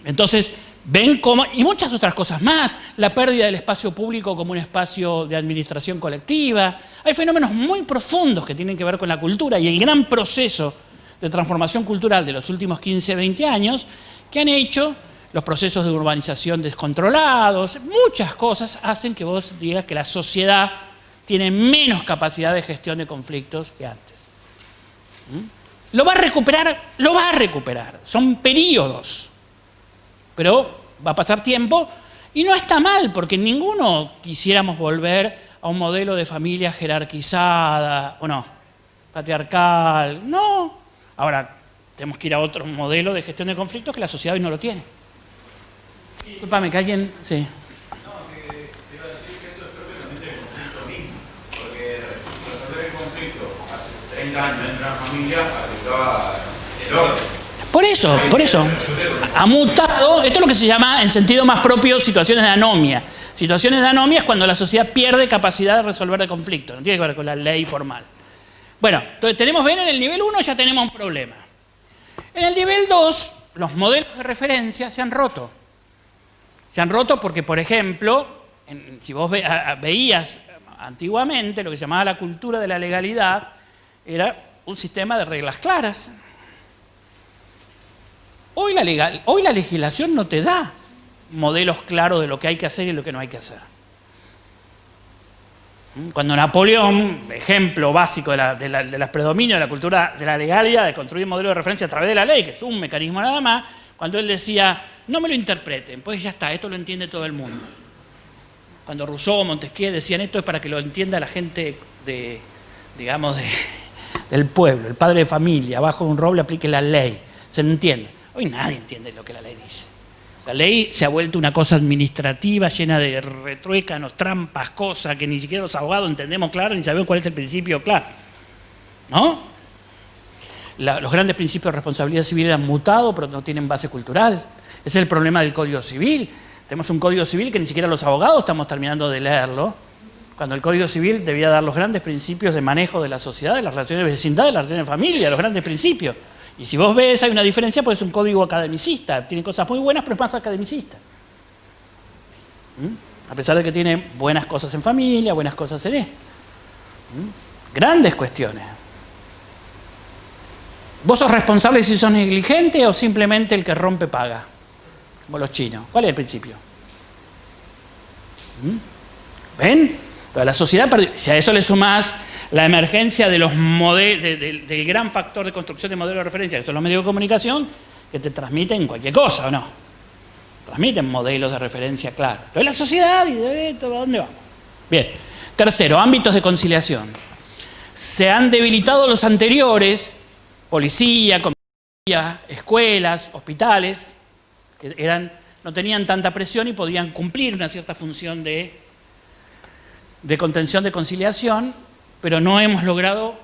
Entonces, ven cómo... Y muchas otras cosas más. La pérdida del espacio público como un espacio de administración colectiva. Hay fenómenos muy profundos que tienen que ver con la cultura y el gran proceso de transformación cultural de los últimos 15, 20 años que han hecho los procesos de urbanización descontrolados. Muchas cosas hacen que vos digas que la sociedad tiene menos capacidad de gestión de conflictos que antes. ¿Lo va a recuperar? Lo va a recuperar. Son periodos. Pero va a pasar tiempo y no está mal porque ninguno quisiéramos volver a un modelo de familia jerarquizada, ¿o no? Patriarcal, no. Ahora, tenemos que ir a otro modelo de gestión de conflictos que la sociedad hoy no lo tiene. Disculpame, que alguien... Sí. No, que te iba a decir que eso es propiamente el conflicto mismo, porque resolver el conflicto hace 30 años en una familia aplicaba el orden. Por eso, ha mutado, esto es lo que se llama, en sentido más propio, situaciones de anomia. Situaciones de anomia es cuando la sociedad pierde capacidad de resolver el conflicto, no tiene que ver con la ley formal. Bueno, entonces tenemos, ven, en el nivel 1 ya tenemos un problema. En el nivel 2, los modelos de referencia se han roto. Se han roto porque, por ejemplo, si vos veías antiguamente lo que se llamaba la cultura de la legalidad, era un sistema de reglas claras. Hoy la legislación no te da modelos claros de lo que hay que hacer y lo que no hay que hacer. Cuando Napoleón, ejemplo básico de los predominios de la cultura de la legalidad, de construir modelos de referencia a través de la ley, que es un mecanismo nada más, cuando él decía, no me lo interpreten, pues ya está, esto lo entiende todo el mundo. Cuando Rousseau o Montesquieu decían esto es para que lo entienda la gente del pueblo, el padre de familia, abajo de un roble aplique la ley, se entiende. Hoy nadie entiende lo que la ley dice. La ley se ha vuelto una cosa administrativa llena de retruécanos, trampas, cosas que ni siquiera los abogados entendemos claro ni sabemos cuál es el principio claro. ¿No? Los grandes principios de responsabilidad civil han mutado, pero no tienen base cultural. Ese es el problema del Código Civil. Tenemos un Código Civil que ni siquiera los abogados estamos terminando de leerlo, cuando el Código Civil debía dar los grandes principios de manejo de la sociedad, de las relaciones de vecindad, de las relaciones de familia, los grandes principios. Y si vos ves, hay una diferencia porque es un código academicista. Tiene cosas muy buenas, pero es más academicista. A pesar de que tiene buenas cosas en familia, buenas cosas en esto. Grandes cuestiones. ¿Vos sos responsable si sos negligente o simplemente el que rompe paga? Como los chinos. ¿Cuál es el principio? ¿Ven? Pero la sociedad perdió. Si a eso le sumás la emergencia de los del gran factor de construcción de modelos de referencia, que son los medios de comunicación, que te transmiten cualquier cosa, ¿o no? Transmiten modelos de referencia claros. Entonces la sociedad dice, ¿a dónde vamos? Bien. Tercero, ámbitos de conciliación. Se han debilitado los anteriores, policía, comisaría, escuelas, hospitales, que no tenían tanta presión y podían cumplir una cierta función de contención, de conciliación, pero no hemos logrado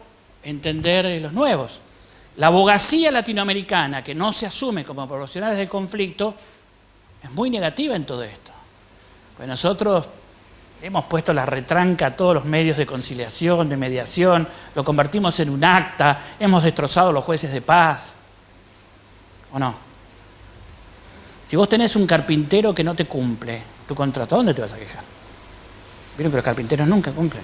entender los nuevos. La abogacía latinoamericana, que no se asume como profesionales del conflicto, es muy negativa en todo esto. Pues nosotros hemos puesto la retranca a todos los medios de conciliación, de mediación, lo convertimos en un acta, hemos destrozado los jueces de paz. ¿O no? Si vos tenés un carpintero que no te cumple tu contrato, ¿dónde te vas a quejar? Vieron que los carpinteros nunca cumplen.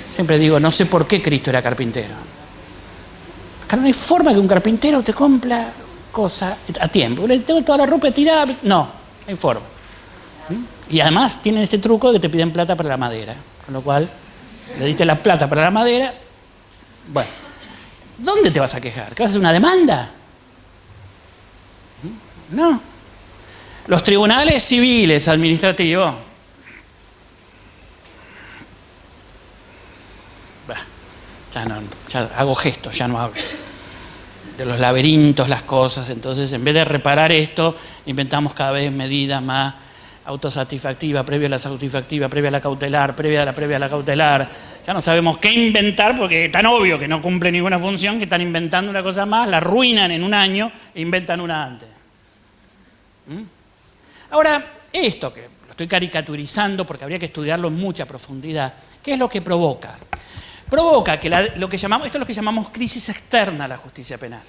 Siempre digo, no sé por qué Cristo era carpintero. Porque no hay forma que un carpintero te cumpla cosas a tiempo. Le tengo toda la ropa tirada. No, no hay forma. Y además tienen este truco de que te piden plata para la madera. Con lo cual, le diste la plata para la madera. Bueno, ¿dónde te vas a quejar? ¿Que vas a hacer una demanda? No. Los tribunales civiles, administrativos. Ya hago gestos, ya no hablo. De los laberintos, las cosas. Entonces, en vez de reparar esto, inventamos cada vez medidas más autosatisfactivas, previa a la satisfactiva, previa a la cautelar, previa a la cautelar. Ya no sabemos qué inventar porque es tan obvio que no cumple ninguna función que están inventando una cosa más, la arruinan en un año e inventan una antes. Ahora, esto que lo estoy caricaturizando porque habría que estudiarlo en mucha profundidad, ¿qué es lo que provoca? Provoca que esto es lo que llamamos crisis externa a la justicia penal.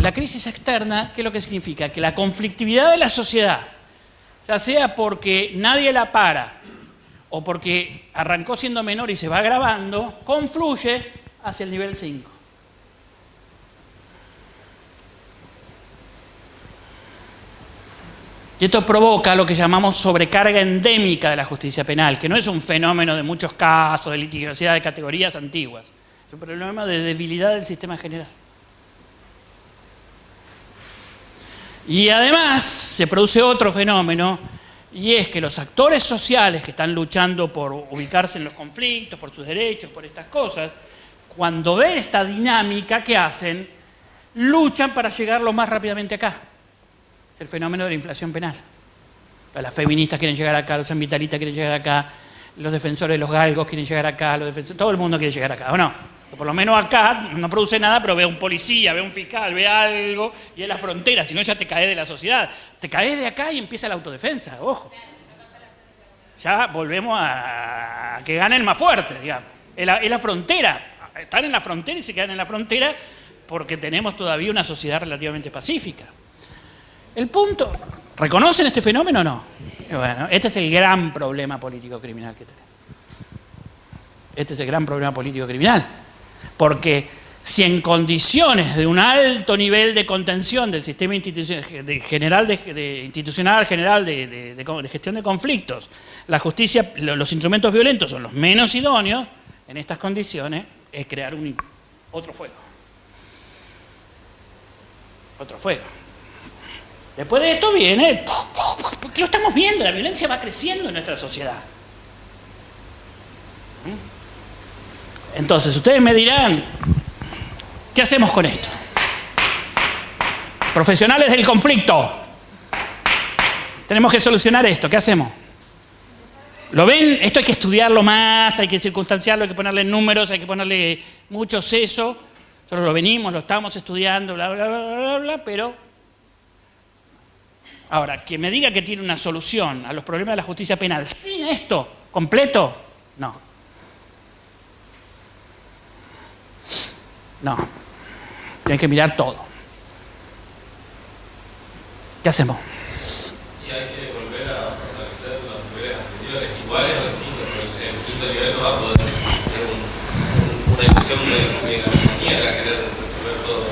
La crisis externa, ¿qué es lo que significa? Que la conflictividad de la sociedad, ya sea porque nadie la para o porque arrancó siendo menor y se va agravando, confluye hacia el nivel 5. Y esto provoca lo que llamamos sobrecarga endémica de la justicia penal, que no es un fenómeno de muchos casos, de litigiosidad de categorías antiguas. Es un problema de debilidad del sistema general. Y además se produce otro fenómeno, y es que los actores sociales que están luchando por ubicarse en los conflictos, por sus derechos, por estas cosas, cuando ven esta dinámica, ¿qué hacen? Luchan para llegar lo más rápidamente acá. El fenómeno de la inflación penal. Las feministas quieren llegar acá, los ambientalistas quieren llegar acá, los defensores de los galgos quieren llegar acá, todo el mundo quiere llegar acá, ¿o no? O por lo menos acá no produce nada, pero ve a un policía, ve a un fiscal, ve algo y es la frontera, si no ya te caes de la sociedad. Te caes de acá y empieza la autodefensa, ojo. Ya volvemos a que gane el más fuerte, digamos. Es la frontera. Están en la frontera y se quedan en la frontera porque tenemos todavía una sociedad relativamente pacífica. El punto, ¿reconocen este fenómeno o no? Bueno, este es el gran problema político-criminal que tenemos. Este es el gran problema político-criminal. Porque si en condiciones de un alto nivel de contención del sistema institucional de gestión de conflictos, la justicia, los instrumentos violentos son los menos idóneos, en estas condiciones es crear otro fuego. Otro fuego. Después de esto viene, porque lo estamos viendo, la violencia va creciendo en nuestra sociedad. Entonces, ustedes me dirán, ¿qué hacemos con esto? Profesionales del conflicto. Tenemos que solucionar esto, ¿qué hacemos? ¿Lo ven? Esto hay que estudiarlo más, hay que circunstanciarlo, hay que ponerle números, hay que ponerle mucho seso. Nosotros lo venimos, lo estamos estudiando, bla, bla, bla, bla, bla, pero... Ahora, que me diga que tiene una solución a los problemas de la justicia penal sin esto completo, no. No, tienen que mirar todo. ¿Qué hacemos? Y hay que volver a fortalecer los niveles anteriores, iguales o distintos, porque el quinto nivel no va a poder ser una ilusión de la armonía, la querer resolver todo.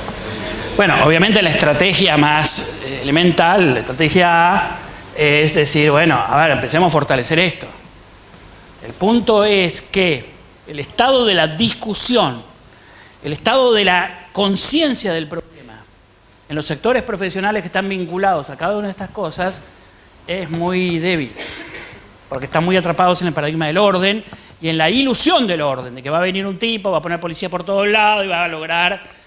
Bueno, obviamente la estrategia más elemental, la estrategia A, es decir, bueno, a ver, empecemos a fortalecer esto. El punto es que el estado de la discusión, el estado de la conciencia del problema en los sectores profesionales que están vinculados a cada una de estas cosas es muy débil, porque están muy atrapados en el paradigma del orden y en la ilusión del orden, de que va a venir un tipo, va a poner policía por todos lados y va a lograr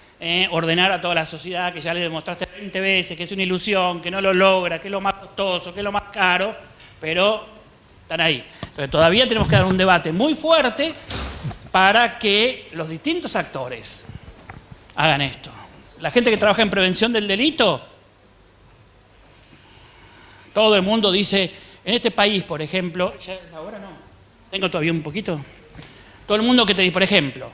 ordenar a toda la sociedad, que ya le demostraste 20 veces que es una ilusión, que no lo logra, que es lo más costoso, que es lo más caro, pero están ahí. Entonces todavía tenemos que dar un debate muy fuerte para que los distintos actores hagan esto. La gente que trabaja en prevención del delito, todo el mundo dice, en este país, por ejemplo, ya ahora no, tengo todavía un poquito, todo el mundo que te dice, por ejemplo,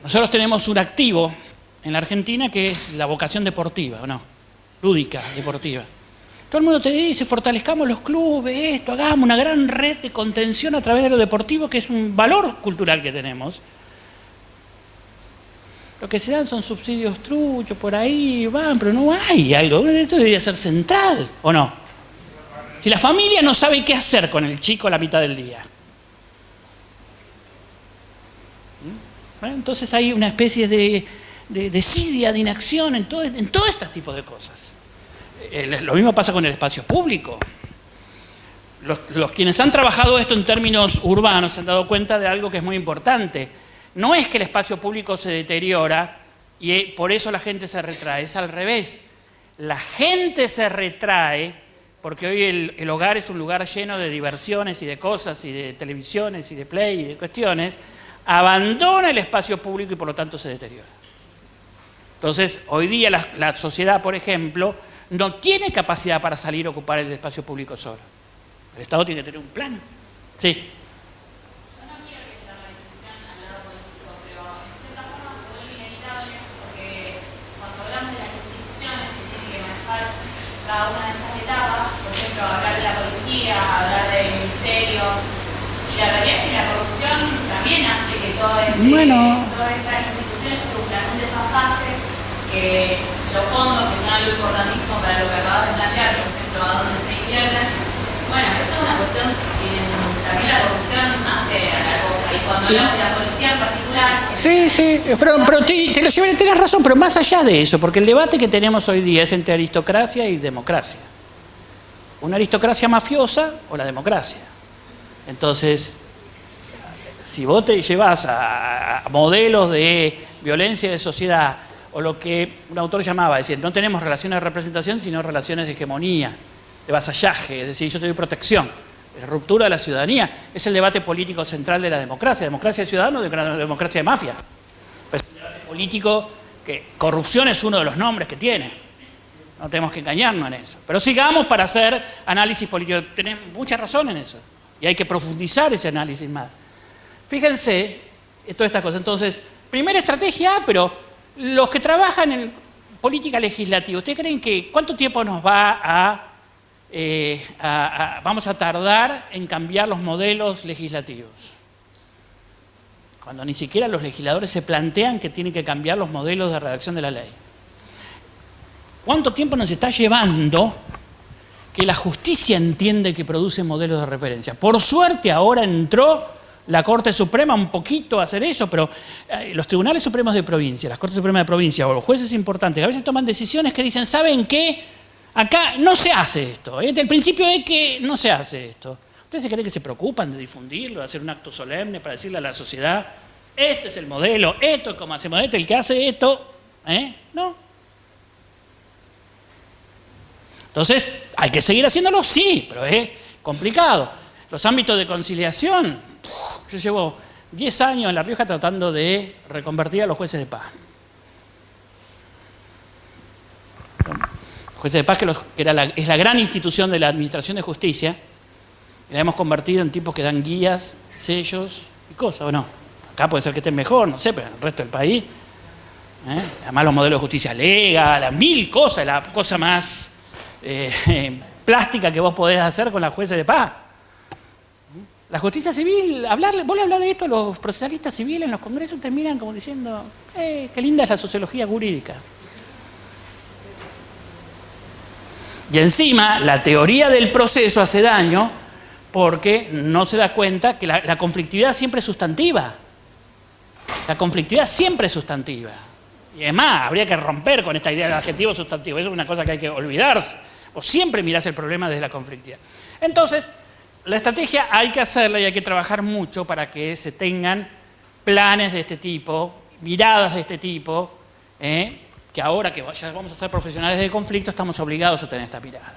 nosotros tenemos un activo en la Argentina que es la vocación deportiva, ¿o no? Lúdica, deportiva. Todo el mundo te dice, fortalezcamos los clubes, esto, hagamos una gran red de contención a través de lo deportivo, que es un valor cultural que tenemos. Lo que se dan son subsidios truchos, por ahí van, pero no hay algo. Esto debería ser central, ¿o no? Si la familia no sabe qué hacer con el chico a la mitad del día. Bueno, entonces hay una especie de desidia, de inacción en todo este tipo de cosas. Lo mismo pasa con el espacio público. Los quienes han trabajado esto en términos urbanos se han dado cuenta de algo que es muy importante. No es que el espacio público se deteriora y por eso la gente se retrae, es al revés. La gente se retrae porque hoy el hogar es un lugar lleno de diversiones y de cosas y de televisiones y de play y de cuestiones, abandona el espacio público y por lo tanto se deteriora. Entonces, hoy día la sociedad, por ejemplo, no tiene capacidad para salir a ocupar el espacio público solo. El Estado tiene que tener un plan. Sí. Yo no quiero que sea la discusión al lado político, pero en cierta forma se vuelve inevitable porque cuando hablamos de las instituciones que tienen que manejar cada una de estas etapas, por ejemplo, hablar de la policía, hablar del ministerio, y la realidad es que la corrupción también hace que todas estas instituciones sufran un desfasaje, que los fondos, que son algo importantísimo para lo que acabas de plantear, por ejemplo, a dónde se invierten. Bueno, esto es una cuestión que también la corrupción hace a la cosa. Y cuando hablamos de la policía en particular... Sí, te lo llevaré, tenés razón, pero más allá de eso, porque el debate que tenemos hoy día es entre aristocracia y democracia. Una aristocracia mafiosa o la democracia. Entonces, si vos te llevas a modelos de violencia de sociedad, o lo que un autor llamaba, es decir, no tenemos relaciones de representación, sino relaciones de hegemonía, de vasallaje, es decir, yo te doy protección, de ruptura de la ciudadanía. Es el debate político central de la democracia de ciudadanos, de democracia de mafia. Es un debate político que corrupción es uno de los nombres que tiene. No tenemos que engañarnos en eso. Pero sigamos para hacer análisis político. Tenés mucha razón en eso. Y hay que profundizar ese análisis más. fíjense todas estas cosas. Entonces, primera estrategia, pero los que trabajan en política legislativa, ¿ustedes creen que cuánto tiempo nos va vamos a tardar en cambiar los modelos legislativos? Cuando ni siquiera los legisladores se plantean que tienen que cambiar los modelos de redacción de la ley. ¿Cuánto tiempo nos está llevando que la justicia entiende que produce modelos de referencia? Por suerte ahora entró la Corte Suprema un poquito a hacer eso, pero los tribunales supremos de provincia, las Cortes Supremas de provincia o los jueces importantes, a veces toman decisiones que dicen, ¿saben qué? Acá no se hace esto. El principio es que no se hace esto. ¿Ustedes se creen que se preocupan de difundirlo, de hacer un acto solemne para decirle a la sociedad, este es el modelo, esto es como hacemos esto, el que hace esto, no? Entonces, ¿hay que seguir haciéndolo? Sí, pero es complicado. Los ámbitos de conciliación, yo llevo 10 años en La Rioja tratando de reconvertir a los jueces de paz. Los jueces de paz, es la gran institución de la administración de justicia, y la hemos convertido en tipos que dan guías, sellos y cosas, ¿o no? Acá puede ser que estén mejor, no sé, pero en el resto del país, además los modelos de justicia legal, las 1000 cosas, la cosa más plástica que vos podés hacer con la jueces de paz. La justicia civil, vos le hablás de esto a los procesalistas civiles en los congresos, te miran como diciendo, qué linda es la sociología jurídica. Y encima, la teoría del proceso hace daño porque no se da cuenta que la conflictividad siempre es sustantiva. La conflictividad siempre es sustantiva. Y además, habría que romper con esta idea del adjetivo sustantivo. Eso es una cosa que hay que olvidarse. Vos siempre mirás el problema desde la conflictividad. Entonces, la estrategia hay que hacerla y hay que trabajar mucho para que se tengan planes de este tipo, miradas de este tipo, que ahora que ya vamos a ser profesionales de conflicto, estamos obligados a tener esta mirada.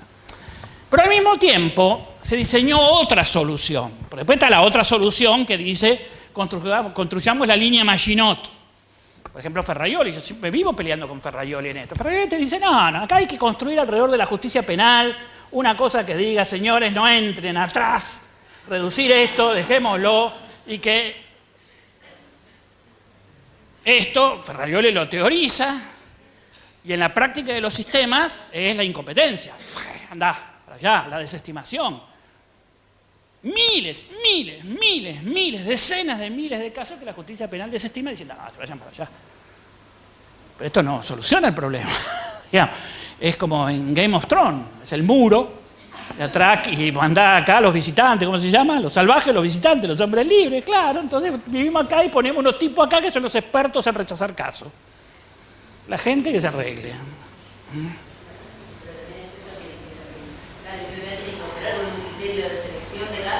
Pero al mismo tiempo, se diseñó otra solución. Por después está la otra solución que dice, construyamos la línea Maginot. Por ejemplo, Ferrajoli, yo siempre vivo peleando con Ferrajoli en esto. Ferrajoli te dice, no, acá hay que construir alrededor de la justicia penal una cosa que diga, señores, no entren atrás, reducir esto, dejémoslo, y que esto, Ferrajoli lo teoriza, y en la práctica de los sistemas es la incompetencia. Andá, para allá, la desestimación. Miles, decenas de miles de casos que la justicia penal desestima diciendo, no, se vayan para allá. Pero esto no soluciona el problema. Es como en Game of Thrones, es el muro, de atrás, y mandá acá a los visitantes, ¿cómo se llama? Los salvajes, los visitantes, los hombres libres, claro. Entonces vivimos acá y ponemos unos tipos acá que son los expertos en rechazar casos. La gente que se arregle.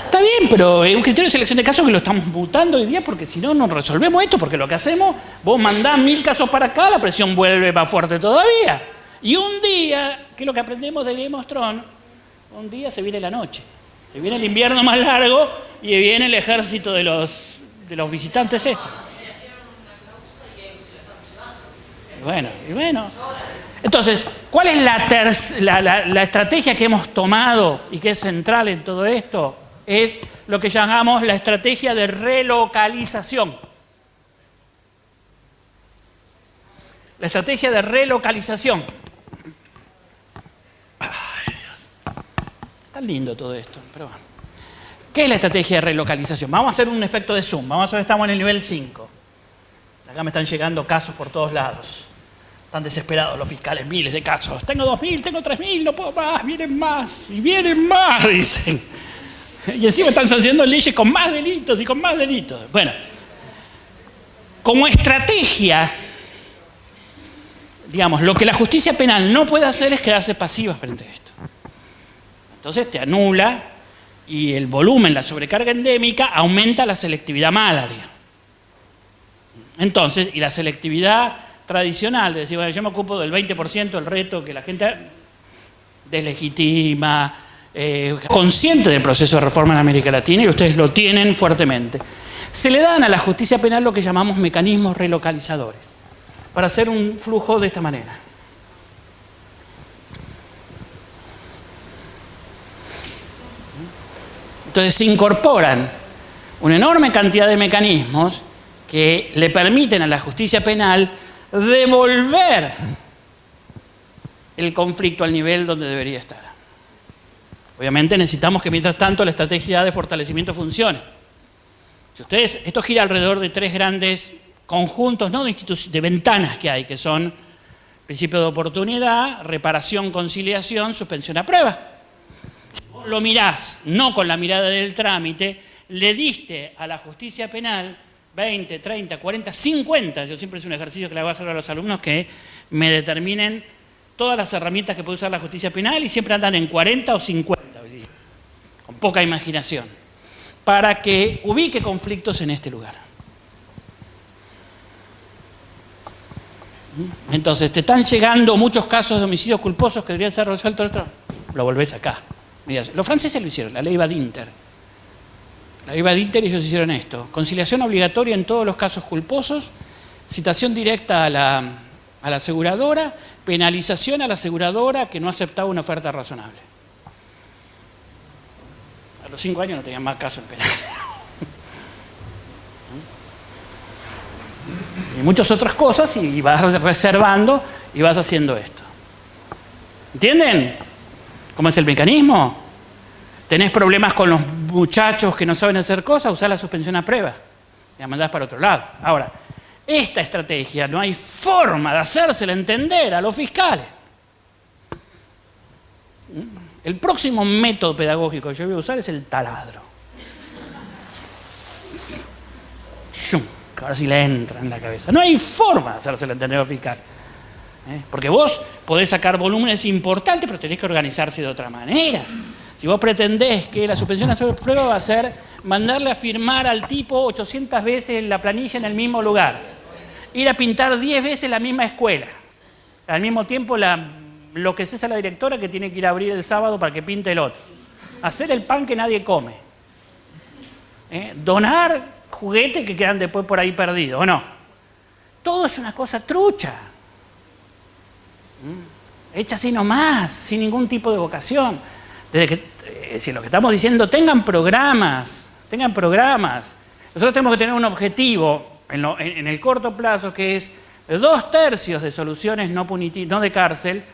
Está bien, pero es un criterio de selección de casos que lo estamos mutando hoy día porque si no, no resolvemos esto, porque lo que hacemos, vos mandás 1000 casos para acá, la presión vuelve más fuerte todavía. Y un día, que es lo que aprendemos de Game of Thrones, un día se viene la noche, se viene el invierno más largo y viene el ejército de los visitantes estos. Y bueno. Entonces, ¿cuál es la estrategia que hemos tomado y que es central en todo esto? Es lo que llamamos la estrategia de relocalización. La estrategia de relocalización. Ay, Dios. Tan lindo todo esto, pero bueno. ¿Qué es la estrategia de relocalización? Vamos a hacer un efecto de zoom. Vamos a ver, estamos en el nivel 5. Acá me están llegando casos por todos lados. Están desesperados los fiscales, miles de casos. Tengo 2000, tengo 3000, no puedo más, vienen más, y vienen más, dicen. Y encima están sancionando leyes con más delitos y con más delitos. Bueno, como estrategia, digamos, lo que la justicia penal no puede hacer es quedarse pasiva frente a esto. Entonces te anula y el volumen, la sobrecarga endémica, aumenta la selectividad malaria. Entonces, y la selectividad tradicional, de decir, bueno, yo me ocupo del 20% del reto que la gente deslegitima, consciente del proceso de reforma en América Latina, y ustedes lo tienen fuertemente. Se le dan a la justicia penal lo que llamamos mecanismos relocalizadores, para hacer un flujo de esta manera. Entonces se incorporan una enorme cantidad de mecanismos que le permiten a la justicia penal devolver el conflicto al nivel donde debería estar. Obviamente necesitamos que mientras tanto la estrategia de fortalecimiento funcione. Si ustedes, esto gira alrededor de 3 grandes conjuntos, ¿no?, de ventanas que hay, que son principio de oportunidad, reparación, conciliación, suspensión a prueba. Si vos lo mirás, no con la mirada del trámite, le diste a la justicia penal 20, 30, 40, 50, yo siempre es un ejercicio que le hago hacer a los alumnos que me determinen todas las herramientas que puede usar la justicia penal y siempre andan en 40 o 50 hoy día, con poca imaginación, para que ubique conflictos en este lugar. Entonces, te están llegando muchos casos de homicidios culposos que deberían ser resueltos, lo volvés acá. Los franceses lo hicieron, la ley Badinter. La ley Badinter, ellos hicieron esto: conciliación obligatoria en todos los casos culposos, citación directa a la aseguradora, penalización a la aseguradora que no aceptaba una oferta razonable. A los 5 años no tenían más caso en penal. Y muchas otras cosas, y vas reservando y vas haciendo esto. ¿Entienden cómo es el mecanismo? ¿Tenés problemas con los muchachos que no saben hacer cosas? Usá la suspensión a prueba y la mandás para otro lado. Ahora, esta estrategia no hay forma de hacérsela entender a los fiscales. El próximo método pedagógico que yo voy a usar es el taladro. ¡Shum! Que ahora sí le entra en la cabeza. No hay forma de hacérsela entender a los fiscales. Porque vos podés sacar volúmenes importantes, pero tenés que organizarse de otra manera. Si vos pretendés que la suspensión a prueba va a ser mandarle a firmar al tipo 800 veces la planilla en el mismo lugar, ir a pintar 10 veces la misma escuela, al mismo tiempo lo que es a la directora que tiene que ir a abrir el sábado para que pinte el otro, hacer el pan que nadie come, donar juguetes que quedan después por ahí perdidos, ¿o no? Todo es una cosa trucha, hecha así nomás, sin ningún tipo de vocación. Desde que, si lo que estamos diciendo, tengan programas. Nosotros tenemos que tener un objetivo en el corto plazo, que es 2/3 de soluciones no punitivas, no de cárcel,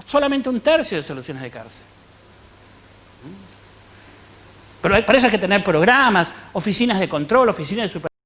solamente 1/3 de soluciones de cárcel. Pero para eso hay que tener programas, oficinas de control, oficinas de supervisión.